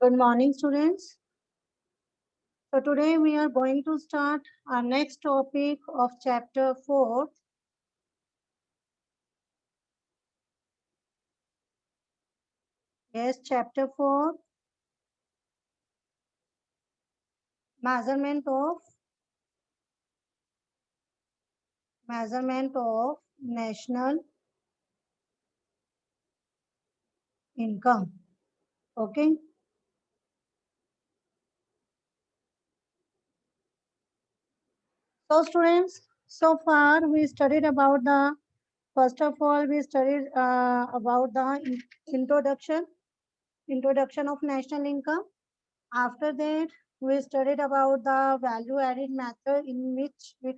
Good morning, students. So today we are going to start our next topic of chapter 4. Yes, chapter 4, measurement of national income. Okay. So students, so far we studied about the, first of all, we studied about the introduction of national income. After that, we studied about the value added method in which we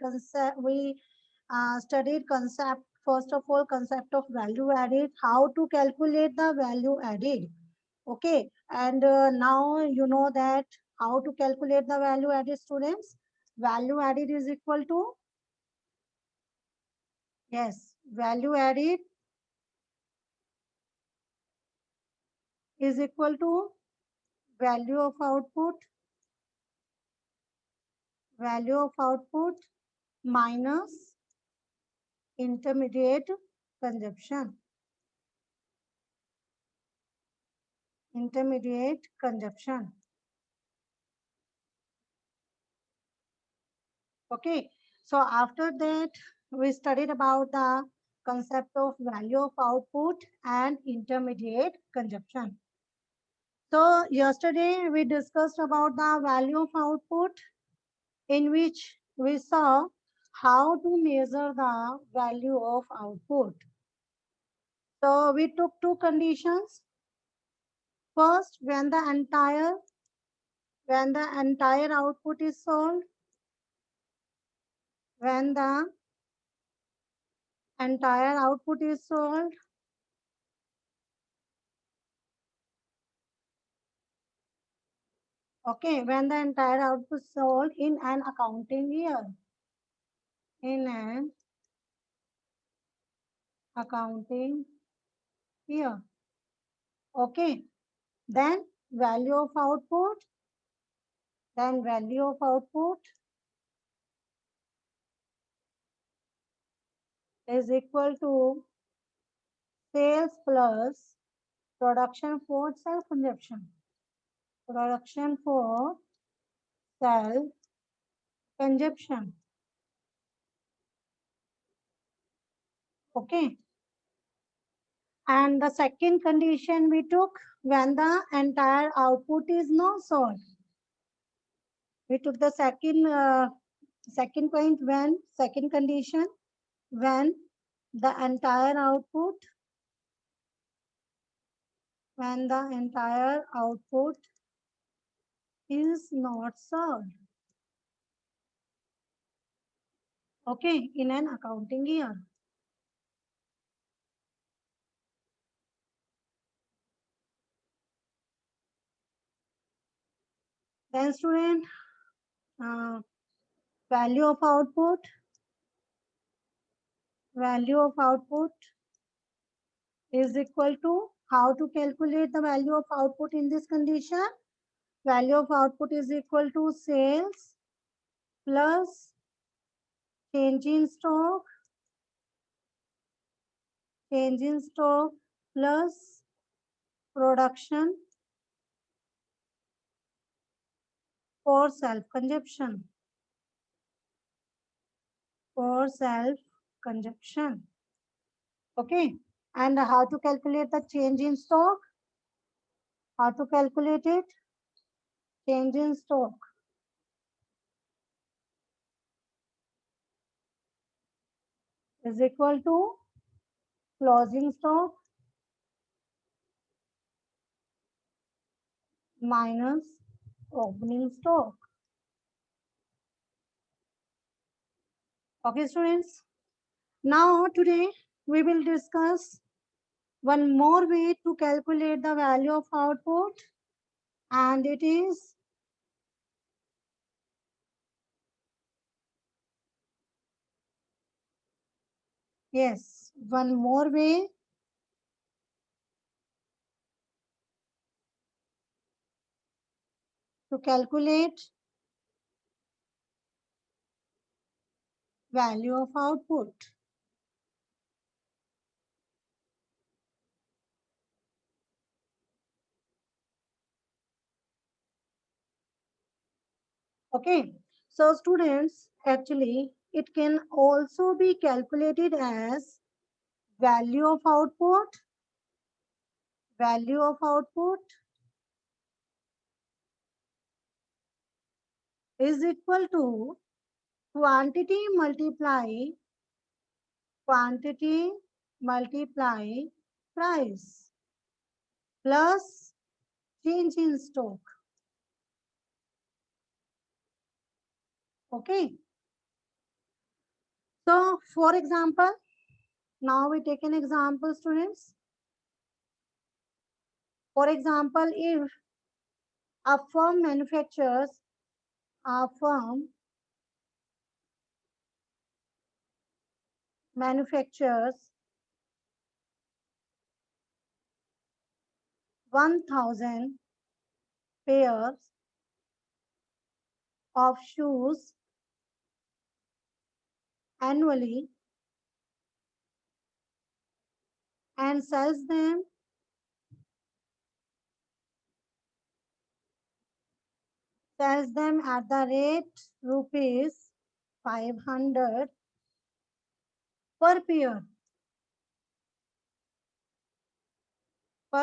studied concept, first of all, concept of value added, how to calculate the value added. Okay, and now you know that how to calculate the value added, students. Value added is equal to, yes, value added is equal to value of output minus intermediate consumption. Intermediate consumption. Okay. So after that, we studied about the concept of value of output and intermediate consumption. So yesterday we discussed about the value of output, in which we saw how to measure the value of output. So we took two conditions. First, when the entire output is sold, when the entire output is sold, okay, when the entire output is sold in an accounting year, in an accounting year, okay, then value of output, then value of output is equal to sales plus production for self-consumption. Production for self-consumption. Okay. And the second condition we took, when the entire output is not sold. We took the second point, when second condition, when the entire output is not sold. Okay, in an accounting year. Then student, uh, value of output is equal to, how to calculate the value of output in this condition? Value of output is equal to sales plus change in stock plus production for self-consumption. Okay. And how to calculate the change in stock? How to calculate it? Change in stock is equal to closing stock minus opening stock. Okay, students. Now today we will discuss one more way to calculate the value of output, and it is one more way to calculate value of output. Okay, so students, actually, it can also be calculated as value of output, value of output is equal to quantity multiply price plus change in stock. Okay. So, for example, now we take an example, students. For example, if a firm a firm manufactures 1,000 pairs of shoes annually and sells them at the rate rupees 500 per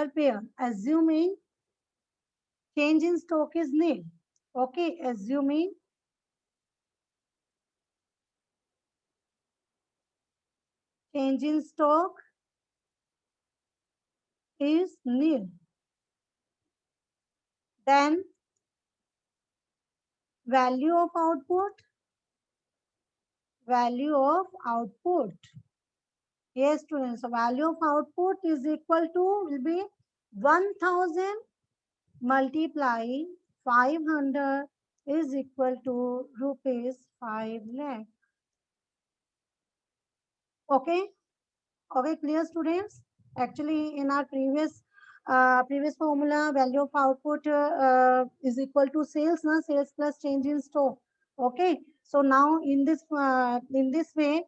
pair, assuming change in stock is nil. Okay, assuming change in stock is nil. Then value of output, value of output. Yes, students, so value of output is equal to, will be 1,000 multiply 500 is equal to rupees 5 lakh. Okay, okay, clear, students? Actually, in our previous formula, value of output is equal to sales, na? Sales plus change in stock. Okay, so now in this way,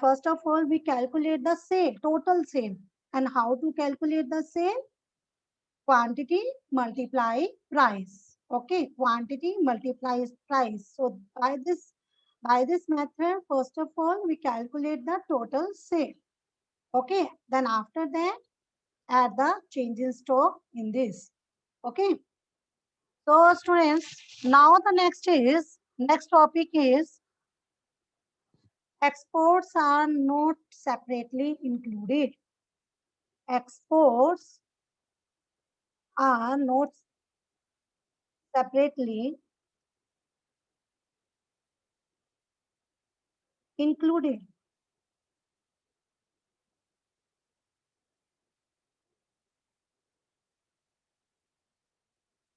first of all, we calculate the sale, total sale. And how to calculate the sale? Quantity multiply price. Okay, quantity multiplies price. So by this method, first of all, we calculate the total sale. Okay, then after that, add the change in stock in this. Okay, so students, now the next topic is exports are not separately included. Exports are not separately included.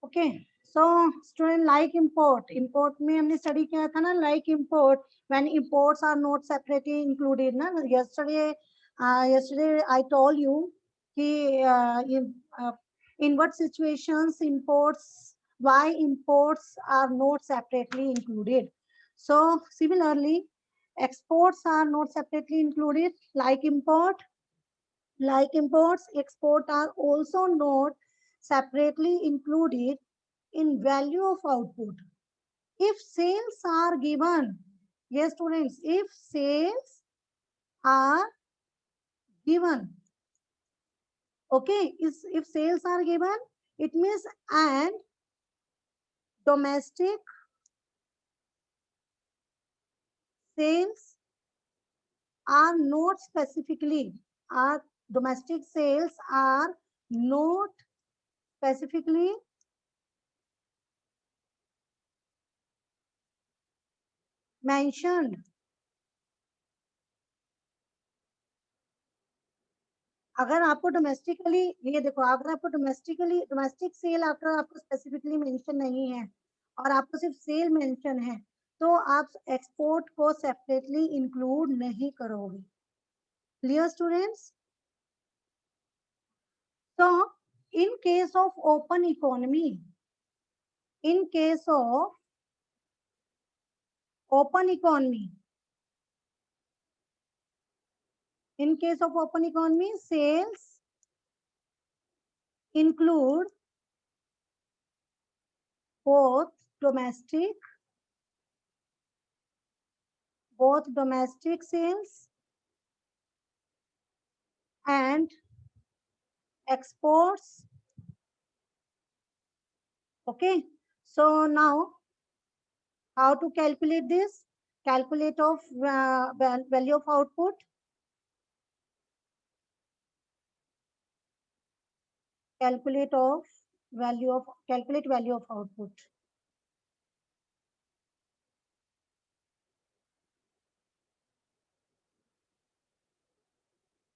Okay, so student, like import में हमने study किया था ना, like import, when imports are not separately included ना. Yesterday I told you कि in what situations why imports are not separately included. So similarly, exports are not separately included. Like imports, export are also not separately included in value of output. If sales are given, yes students, if sales are given, okay, if sales are given, it means and domestic sales are not specifically, are domestic sales are not specifically mentioned. अगर आपको domestically, ये देखो, अगर आपको domestic cell अगर आपको specifically mention नहीं है और आपको सिर्फ सेल मेंशन है, तो आप एक्सपोर्ट को सेपरेटली इंक्लूड नहीं करोगे. Clear students? So in case of open economy, In case of open economy, sales include both domestic sales and exports. Okay, so now how to calculate this? Calculate of value of output. Calculate value of output.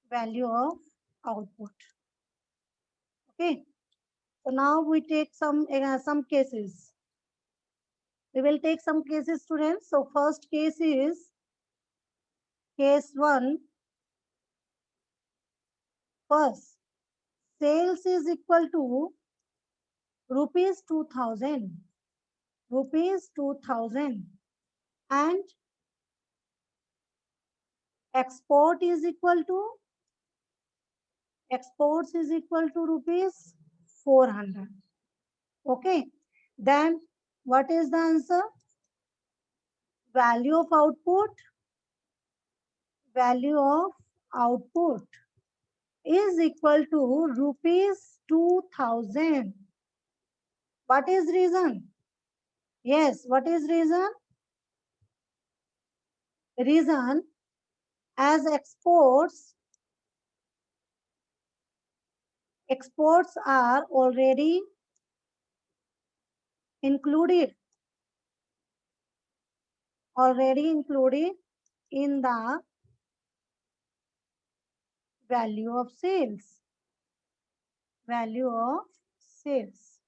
Value of output. Okay. So now we take some cases. We will take some cases, students. So first case is case 1. First, sales is equal to rupees 2000. Rupees 2000. And export is equal to exports is equal to rupees 400. Okay. Then what is the answer? Value of output. Value of output is equal to rupees 2000. What is reason? Yes, what is reason? Reason, as exports are already included in the value of sales. Value of sales.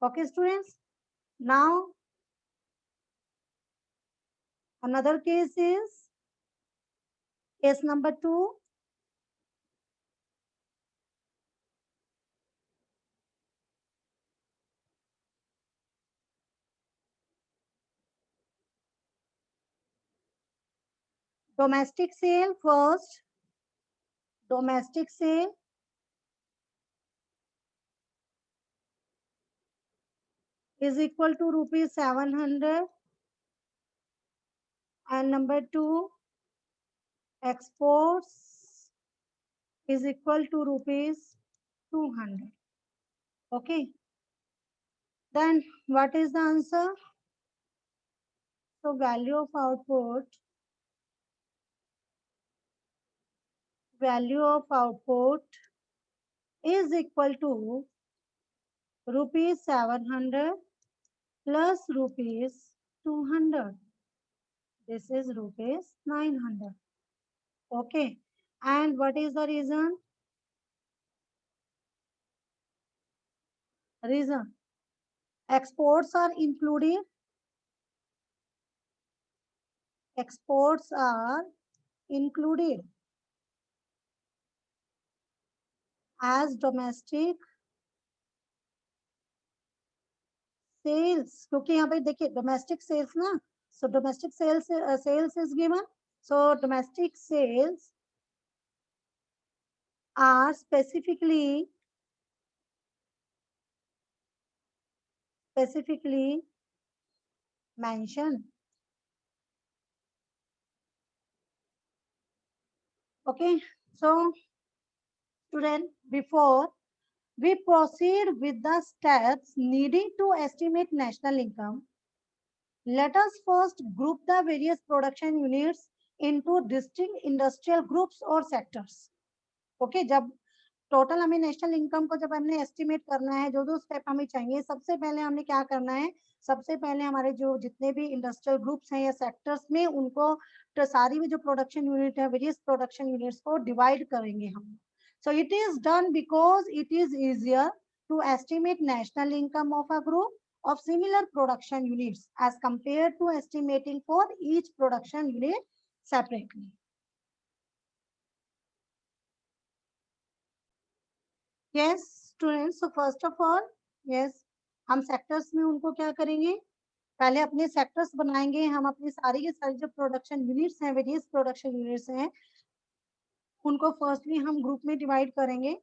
Okay, students. Now, another case is case number 2. Domestic sale first. Domestic sale is equal to rupees 700. And number 2, exports is equal to rupees 200. Okay. Then what is the answer? So value of output is equal to rupees 700 plus rupees 200. This is rupees 900. Okay. And what is the reason? Reason. Exports are included. Exports are included as domestic sales, क्योंकि यहाँ पे देखिए domestic sales ना, so domestic sales is given. So domestic sales are specifically mentioned. Okay, so student, before we proceed with the steps needed to estimate national income, let us first group the various production units into distinct industrial groups or sectors. Okay, जब total हमें national income को जब हमने estimate करना है, जो step हमें चाहिए, सबसे पहले हमने क्या करना है? सबसे पहले हमारे जो जितने भी इंडस्ट्रियल ग्रुप्स हैं या सेक्टर्स में, उनको तो सारी भी जो प्रोडक्शन यूनिट है, वेरियस प्रोडक्शन यूनिट्स को डिवाइड करेंगे हम. So it is done because it is easier to estimate national income of a group of similar production units as compared to estimating for each production unit separately. Yes, students. So first of all, yes, हम sectors में उनको क्या करेंगे, पहले अपने sectors बनाएंगे, हम अपनी सारी की सारी जो प्रोडक्शन यूनिट्स हैं, वेरियस प्रोडक्शन यूनिट्स हैं, उनको फर्स्टली हम ग्रुप में डिवाइड करेंगे.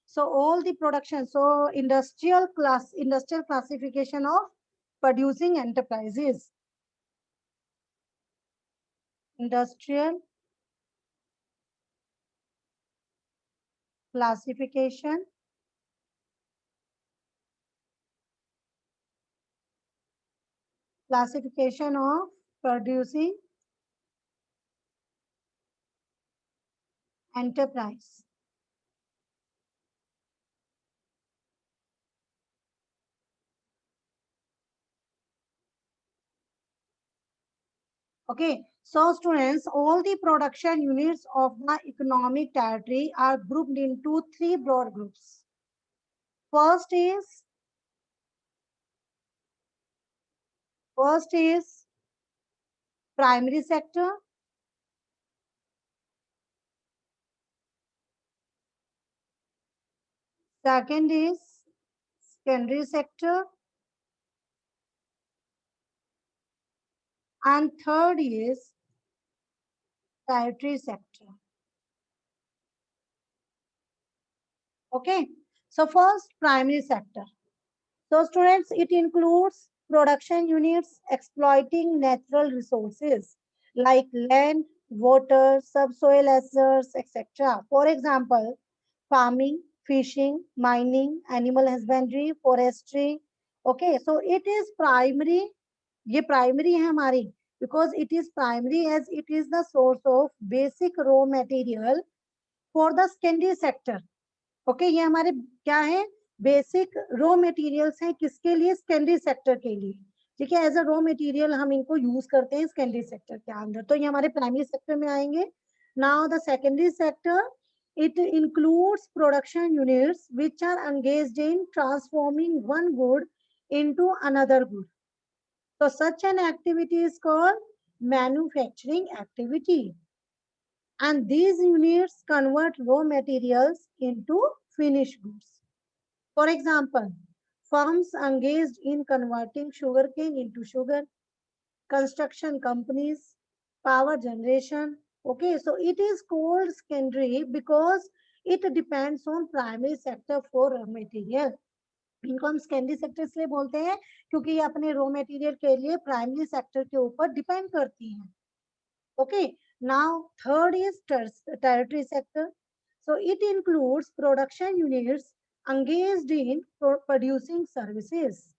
So all the production, so industrial classification of producing enterprises, industrial classification of producing enterprise. Okay, so students, all the production units of the economic territory are grouped into three broad groups. First is primary sector. Second is secondary sector. And third is tertiary sector. Okay, so first, primary sector. So students, it includes production units exploiting natural resources like land, water, subsoil assets, etc. For example, farming, fishing, mining, animal husbandry, forestry. Okay, so it is primary. ये primary है हमारी, because it is primary as it is the source of basic raw material for the secondary sector. Okay ये हमारे क्या है, basic raw materials हैं, किसके लिए, सेकेंडरी सेक्टर के लिए. ठीक है, एज अ रॉ मटेरियल हम इनको यूज करते हैं सेकेंडरी सेक्टर के अंदर, तो ये हमारे प्राइमरी सेक्टर में आएंगे. Now the secondary sector, it includes production units which are engaged in transforming one good into another good. So such an activity is called manufacturing activity. And these units convert raw materials into finished goods. For example, firms engaged in converting sugarcane into sugar, construction companies, power generation. Okay, so it is called secondary because it depends on primary sector for raw material. इनको हम secondary sector इसलिए बोलते हैं क्योंकि ये अपने raw material के लिए प्राइमरी सेक्टर के ऊपर डिपेंड करती हैं. Okay, now third is territory sector. So it includes production units engaged in producing services.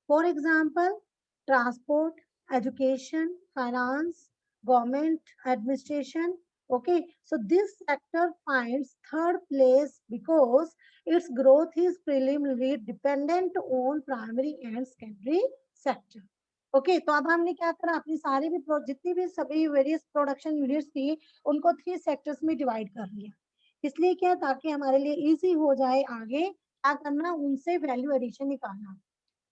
For example, transport, education, finance, government administration. Okay, so this sector finds third place because its growth is preliminarily dependent on primary and secondary sector. Okay तो अब हमने क्या करा, अपनी सारी भी जितनी भी सभी वेरियस प्रोडक्शन यूनिट्स थी उनको 3 सेक्टर्स में डिवाइड कर लिया. इसलिए क्या, ताकि हमारे लिए इजी हो जाए आगे क्या करना, उनसे वैल्यू एडिशन निकालना.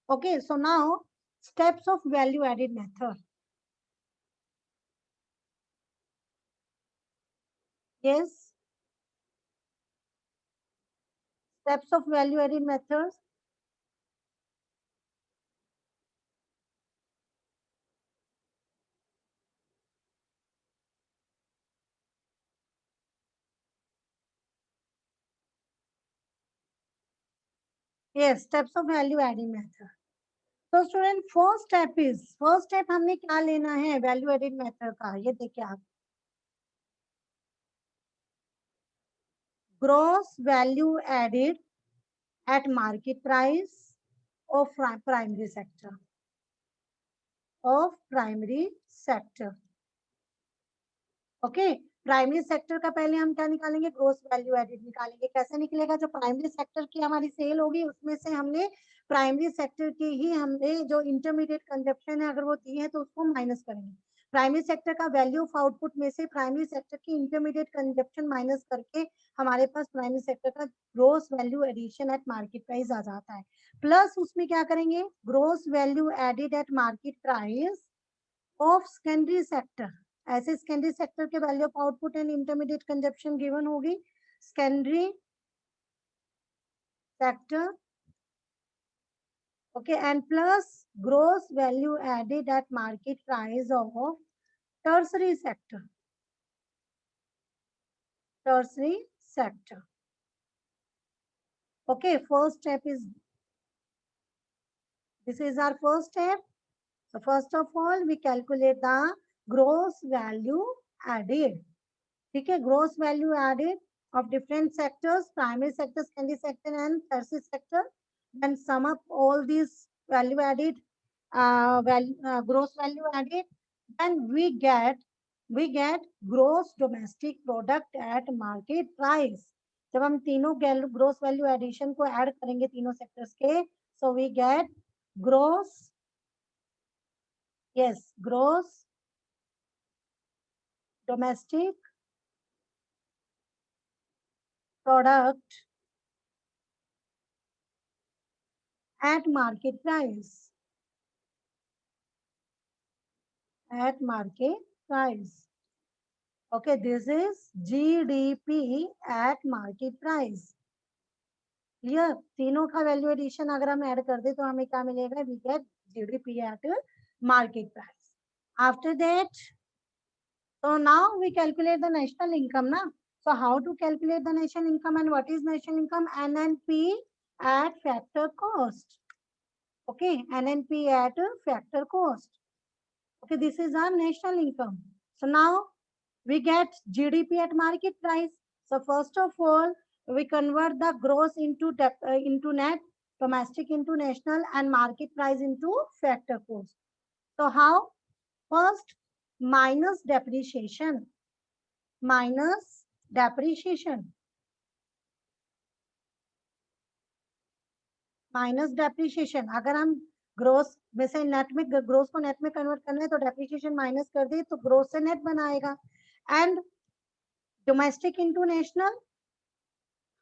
Okay so now steps of value added method. Yes, steps of value added method. Yes, steps of value added method. तो स्टूडेंट फर्स्ट स्टेप हमने क्या लेना है वैल्यू एडिड मेथड का, ये देखिए आप, gross value added at market price of primary sector. Okay, primary sector का पहले हम क्या निकालेंगे, ग्रोस वैल्यू एडिड निकालेंगे. कैसे निकलेगा, जो प्राइमरी सेक्टर की हमारी सेल होगी उसमें से हमने प्राइमरी सेक्टर की ही हमने जो इंटरमीडिएट कंजप्शन है अगर वो दी है तो उसको माइनस करेंगे. प्राइमरी सेक्टर का वैल्यू ऑफ आउटपुट में से प्राइमरी सेक्टर की इंटरमीडिएट कंजप्शन माइनस करके हमारे पास प्राइमरी सेक्टर का gross value addition at market price आ जाता है. प्लस उसमें क्या करेंगे, gross value added at market price of secondary sector. ऐसे सेकेंडरी सेक्टर के value of output and intermediate consumption given होगी. Secondary sector Okay, and plus gross value added at market price of tertiary sector. Tertiary sector. Okay, first step is, this is our first step. So first of all, we calculate the gross value added. Okay, gross value added of different sectors, primary sector, secondary sector, and tertiary sector. Then sum up all these value added, gross value added. Then we get gross domestic product at market price. जब हम तीनों gross value addition को add करेंगे तीनों sectors के, so we get gross, yes, gross domestic product at market price. At market price. Okay, this is GDP at market price. Clear? तीनों का value addition अगर हम ऐड कर दे तो हमें क्या मिलेगा? We get GDP at market price. After that, so now we calculate the national income, na? So how to calculate the national income and what is national income? NNP at factor cost. Okay, NNP at factor cost. Okay, this is our national income. So now we get GDP at market price. So first of all, we convert the gross into net, domestic into national, and market price into factor cost. So how? First, minus depreciation. Minus depreciation. Minus depreciation. अगर हम gross में से net में, gross को net में convert करना है तो डेप्रिशिएशन माइनस कर दे तो ग्रोस से नेट बनाएगा. And domestic into national,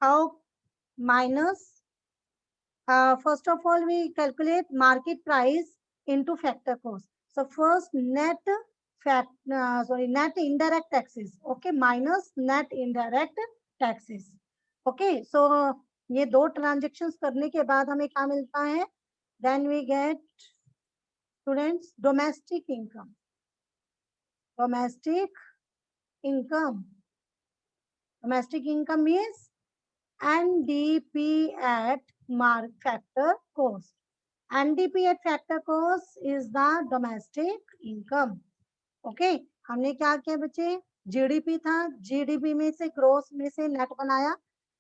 how? Minus, first of all we calculate market price into factor cost. So first net net indirect taxes. Okay, minus net indirect taxes. Okay, so ये दो transactions करने के बाद हमें क्या मिलता है? Then we get, students, domestic income. Domestic income. Domestic income is NDP at factor cost. NDP at factor cost is the domestic income. Okay, हमने क्या किया बच्चे? जीडीपी था, जीडीपी में से ग्रोस में से नेट बनाया,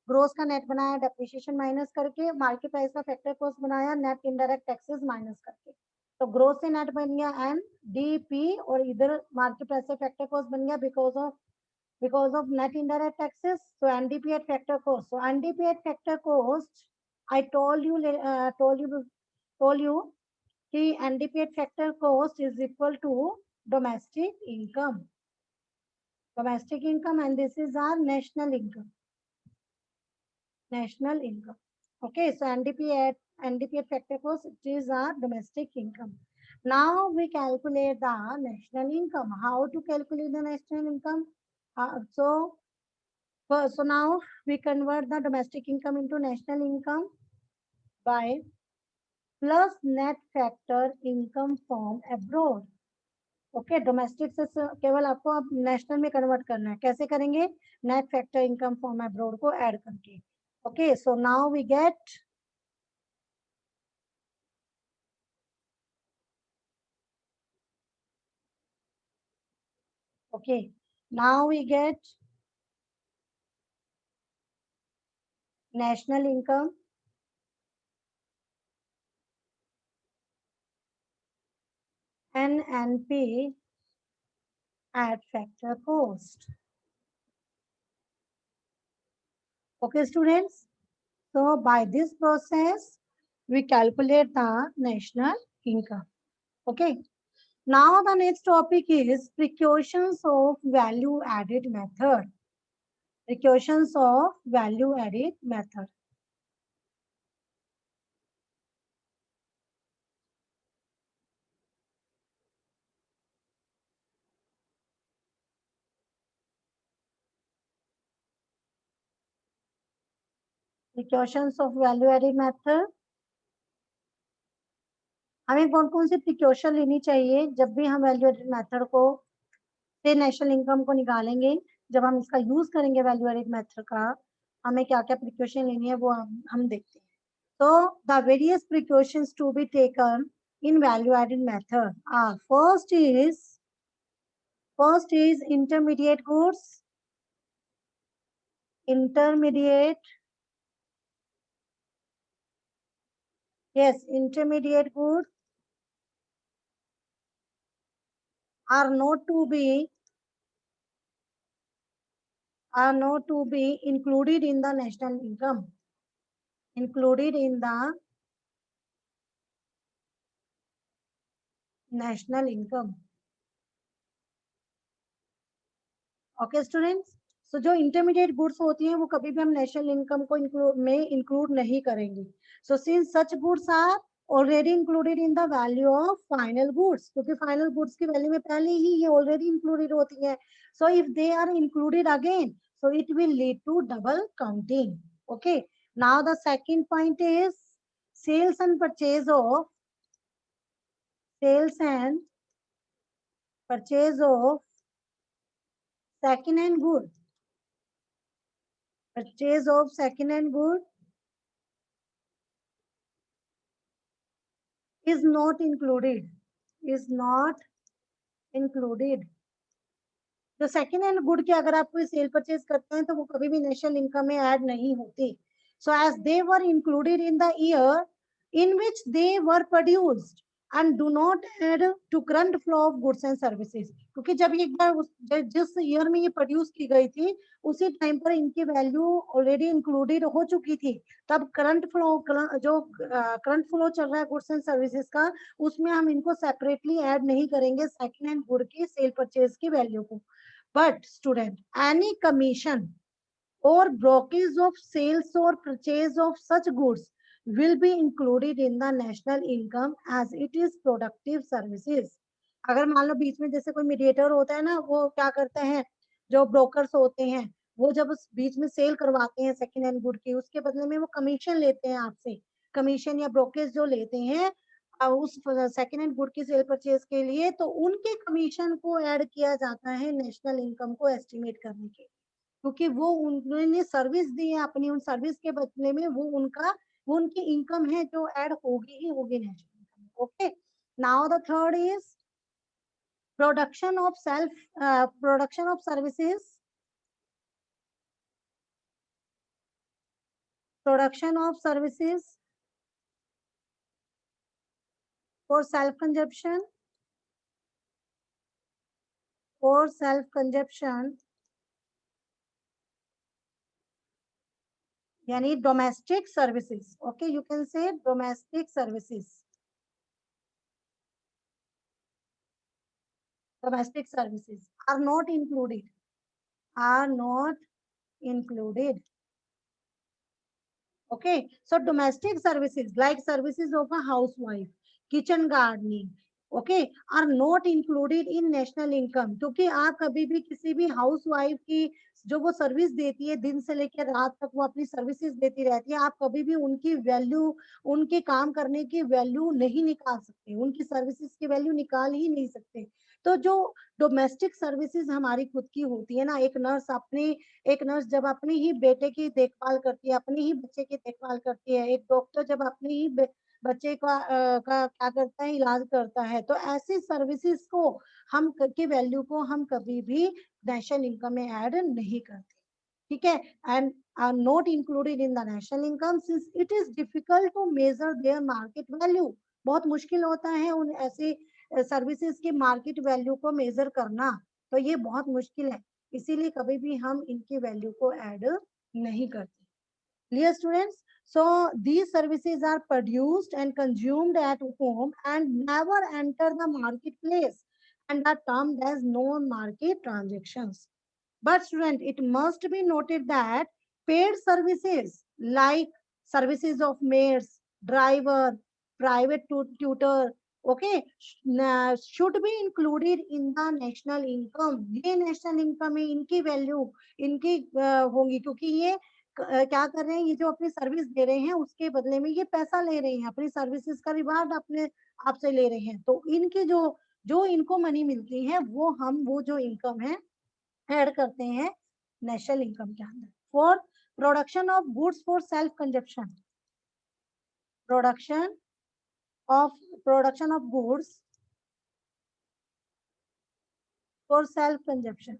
ग्रोस का नेट बनाया डेप्रिसिएशन माइनस करके, मार्केट प्राइस का फैक्टर कॉस्ट बनाया नेट इनडायरेक्ट टैक्सेस माइनस करके. तो ग्रोस से नेट बन गया एनडीपी और इधर मार्केट प्राइस से फैक्टर कॉस्ट बन गया because of net indirect taxes. So NDP at factor cost. So NDP at factor cost, I told you कि NDP at factor cost is equal to domestic income. Domestic income, and this is our national income. National income. Okay, so NDP at factor cost, it is our domestic income. Now we calculate the national income. How to calculate the national income? So now we convert the domestic income into national income by plus net factor income from abroad. Okay, domestic से केवल आपको अब national में convert करना है. कैसे करेंगे? Net factor income from abroad को ऐड करके. Okay, so now we get, okay, now we get national income NNP at factor cost. Okay, students. So by this process, we calculate the national income. Okay. Now the next topic is precautions of value added method. Precautions of value added method. Precautions of value added method. हमें कौन कौन सी precaution लेनी चाहिए जब भी हम value added method को से नेशनल इनकम को निकालेंगे, जब हम इसका यूज करेंगे वैल्यू एडेड मेथड का, हमें क्या क्या प्रिकॉशन लेनी है वो हम देखते हैं। तो the various precautions to be taken in value added method are first is intermediate goods, intermediate, yes, intermediate goods are not to be included in the national income, included in the national income. Okay students, so जो intermediate goods होती हैं वो कभी भी हम national income को include नहीं करेंगे। So since such goods are already included in the value of final goods, क्योंकि फाइनल गुड्स की वैल्यू में पहले ही ये ऑलरेडी इंक्लूडेड होती है। So if they are included again, so it will lead to double counting. Okay, now the second point is sales and purchase of sales and purchase of second hand good, purchase of second hand good is not included, is not included। तो second hand good के अगर आप कोई cell purchase करते हैं तो वो कभी भी नेशनल इनकम में ऐड नहीं होती। So as they were included in the year in which they were produced and do not add to current flow of goods and services, क्योंकि जब एक बार जिस ईयर में ये प्रोड्यूस की गई थी उसी टाइम पर इनकी वैल्यू ऑलरेडी इंक्लूडेड हो चुकी थी। तब करंट फ्लो जो करंट फ्लो चल रहा है गुड्स एंड सर्विसेज का, उसमें हम इनको सेपरेटली ऐड नहीं करेंगे सेकेंड हैंड गुड की सेल परचेज की वैल्यू को। But student, any commission or brokerage of sales or purchase of such goods will be included in the national income as it is productive services। अगर मान लो बीच में जैसे कोई mediator होता है ना, वो क्या करते हैं, जो ब्रोकर्स होते हैं वो जब उस बीच में सेल करवाते हैं सेकेंड हैंड गुड की, उसके बदले में वो कमीशन लेते हैं आपसे, कमीशन या ब्रोकरेज जो लेते हैं उस सेकेंड हैंड गुड की सेल परचेज के लिए, तो उनके कमीशन को ऐड किया जाता है नेशनल इनकम को एस्टिमेट करने के, क्योंकि वो उन्होंने सर्विस दी है अपनी, उन सर्विस के बदले में वो उनकी इनकम है जो ऐड होगी ही होगी national income. Okay, now the third is production of production of services, production of services for self consumption, for self consumption यानी domestic services. Okay, you can say domestic services, domestic services are not included, are not included। okay, so domestic services like services of a housewife, kitchen gardening, okay, are not included in national income, क्योंकि आप कभी भी किसी भी house wife की जो वो service देती है दिन से लेकर रात तक वो अपनी सर्विसेज देती रहती है, आप कभी भी उनकी वैल्यू, उनके काम करने की वैल्यू नहीं निकाल सकते, उनकी सर्विसेज की वैल्यू निकाल ही नहीं सकते। तो जो डोमेस्टिक सर्विसेज हमारी खुद की होती है ना, एक नर्स जब अपने ही बेटे की देखभाल करती है, अपने ही बच्चे की देखभाल करती है, एक डॉक्टर जब अपने ही बच्चे का क्या करता है, इलाज करता है, तो ऐसी सर्विसेज को की वैल्यू को हम कभी भी नेशनल इनकम में ऐड नहीं करते। ठीक है, and are not included in the national income since it is difficult to measure their market value. बहुत मुश्किल होता है उन ऐसी सर्विसेज की मार्केट वैल्यू को मेजर करना, तो ये बहुत मुश्किल है, इसीलिए कभी भी हम इनकी वैल्यू को ऐड नहीं करते। Clear students? So these services are produced and consumed at home and never enter the marketplace and are termed as non-market transactions. But student, it must be noted that paid services like services of maids, driver, private tutor, okay, should be included in the national income। ये national income में इनकी value इनकी होंगी, क्योंकि ये क्या कर रहे हैं, ये जो अपनी सर्विस दे रहे हैं उसके बदले में ये पैसा ले रहे हैं, अपनी सर्विसेज का रिवार्ड अपने आपसे ले रहे हैं। तो इनकी जो जो इनको मनी मिलती है वो जो इनकम है ऐड करते हैं नेशनल इनकम के अंदर। For production of goods for self consumption, production of goods for self consumption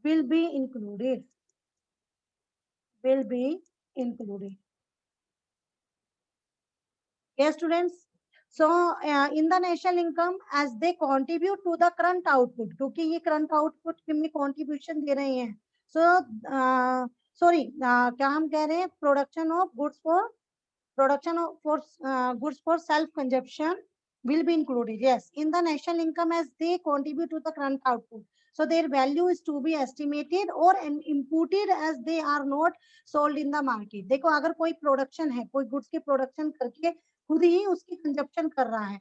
will be included, will be included. Yes, students. So in the national income, as they contribute to the current output, क्योंकि ये current output में contribution दे रहे हैं. So sorry, क्या हम कह रहे हैं, production of goods for self consumption will be included. Yes, in the national income as they contribute to the current output. So their value is to be estimated or imputed as they are not sold in the market. देखो अगर कोई production है, कोई goods की production करके खुद ही उसकी consumption कर रहा है,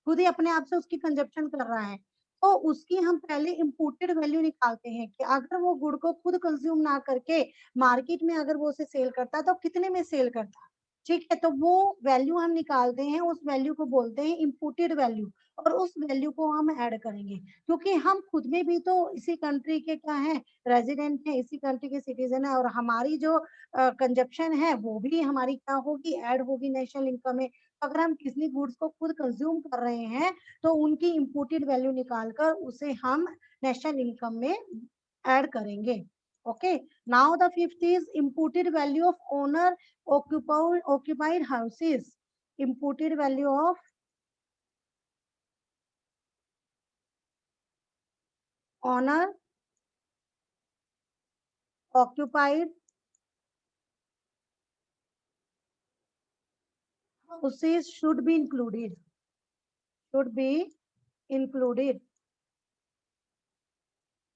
खुद ही अपने आप से उसकी कंजप्शन कर रहा है, तो उसकी हम पहले इम्पोर्टेड वैल्यू निकालते हैं कि अगर वो गुड को खुद कंज्यूम ना करके मार्केट में अगर वो उसे सेल करता है तो कितने में सेल करता है। ठीक है, तो वो वैल्यू हम निकालते हैं, उस वैल्यू को बोलते हैं इम्पोर्टेड वैल्यू, और उस वैल्यू को हम ऐड करेंगे, क्योंकि हम खुद में भी तो इसी कंट्री के क्या है, रेजिडेंट है, इसी कंट्री के सिटीजन है, और हमारी जो कंजप्शन है वो भी हमारी क्या होगी, ऐड होगी नेशनल इनकम में। अगर हम किसी गुड्स को खुद कंज्यूम कर रहे हैं तो उनकी इंपोर्टेड वैल्यू निकालकर उसे हम नेशनल इनकम में ऐड करेंगे। Okay, now the fifth is imported value of owner occupied houses, imported value of owner occupied houses should be included, should be included.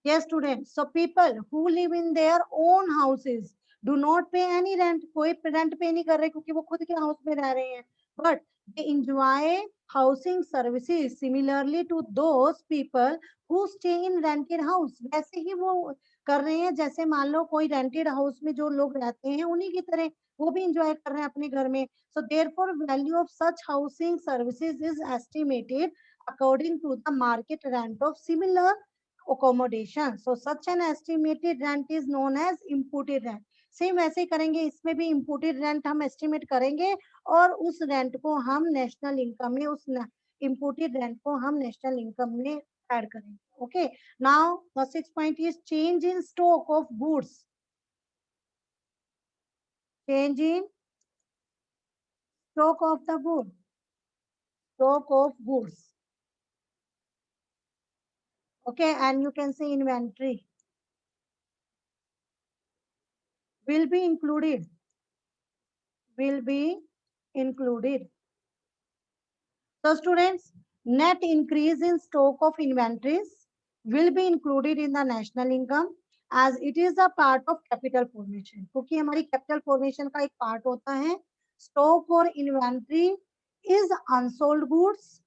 Yes, students. So people who live in their own houses do not pay any rent. कोई rent pay नहीं कर रहे क्योंकि वो खुद के house में रह रहे हैं. But they enjoy housing services similarly to those people who stay in rented house. वैसे ही वो कर रहे हैं जैसे मान लो कोई rented house में जो लोग रहते हैं उन्हीं की तरह वो भी enjoy कर रहे हैं अपने घर में. So therefore value of such housing services is estimated according to the market rent of similar accommodation. So such an estimated rent is known as imputed rent. Same वैसे ही करेंगे, इसमें भी imputed rent हम estimate करेंगे और उस rent को हम नेशनल इनकम में, उस imputed rent को हम नेशनल इनकम में ऐड करेंगे. Okay, now the six point is change in stock of goods, change in stock of the good, stock of goods. Okay, and you can say inventory will be included, will be included. So students, net increase in stock of inventories will be included in the national income as it is a part of capital formation. क्योंकि हमारी capital formation का एक part होता है. Stock or inventory is unsold goods,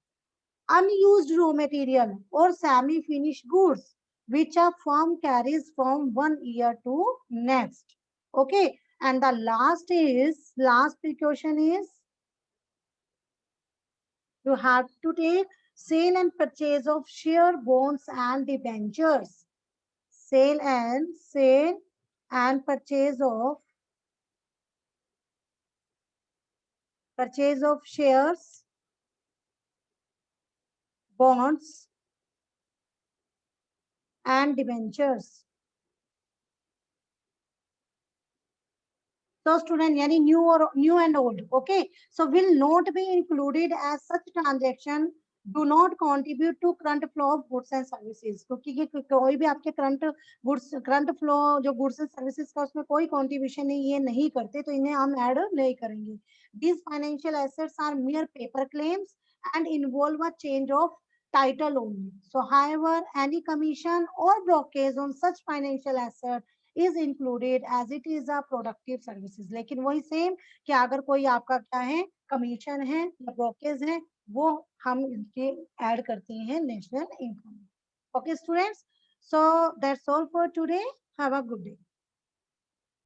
unused raw material or semi-finished goods which a firm carries from one year to next. Okay, and the last precaution is you have to take sale and purchase of share, bonds and debentures. Sale and purchase of shares, bonds and debentures. So student, yani new and old, okay, so will not be included as such transaction do not contribute to current flow of goods and services. क्योंकि ये कोई भी आपके current flow जो goods and services का उसमें कोई contribution नहीं, ये नहीं करते, तो इन्हें हम ऐड नहीं करेंगे. These financial assets are mere paper claims and involve a change of title only. So however, any commission or brokerage on such financial asset is included as it is a productive services. लेकिन वही same कि अगर कोई आपका क्या है, commission है या ब्रोकेज है, वो हम इनके ऐड करते हैं national income. Okay students, so that's all for today, have a good day.